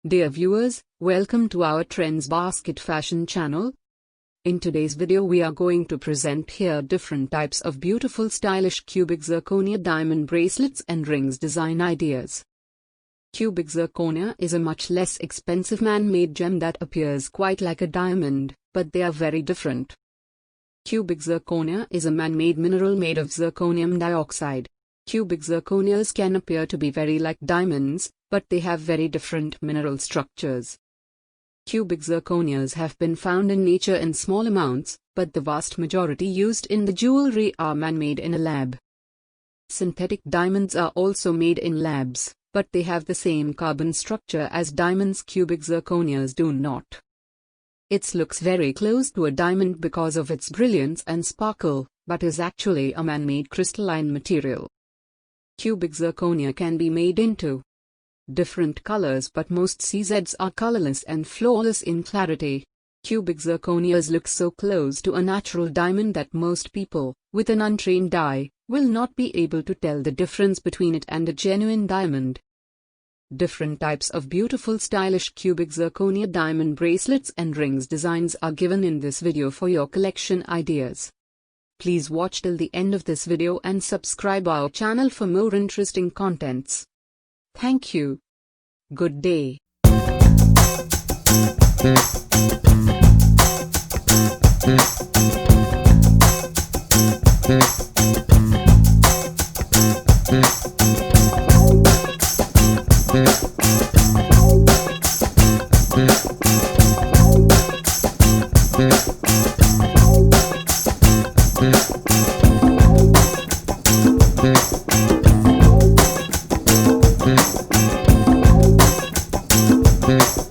Dear viewers, welcome to our TrendzBasket fashion channel. In today's video we are going to present here different types of beautiful stylish cubic zirconia diamond bracelets and rings design ideas. Cubic zirconia is a much less expensive man-made gem that appears quite like a diamond, but they are very different. Cubic zirconia is a man-made mineral made of zirconium dioxide. Cubic zirconias can appear to be very like diamonds, but they have very different mineral structures. Cubic zirconias have been found in nature in small amounts, but the vast majority used in the jewelry are man-made in a lab. Synthetic diamonds are also made in labs, but they have the same carbon structure as diamonds. Cubic zirconias do not. It looks very close to a diamond because of its brilliance and sparkle, but is actually a man-made crystalline material. Cubic zirconia can be made into different colors, but most CZs are colorless and flawless in clarity. Cubic zirconias look so close to a natural diamond that most people, with an untrained eye, will not be able to tell the difference between it and a genuine diamond. Different types of beautiful stylish cubic zirconia diamond bracelets and rings designs are given in this video for your collection ideas. Please watch till the end of this video and subscribe our channel for more interesting contents. Thank you. Good day. Yeah.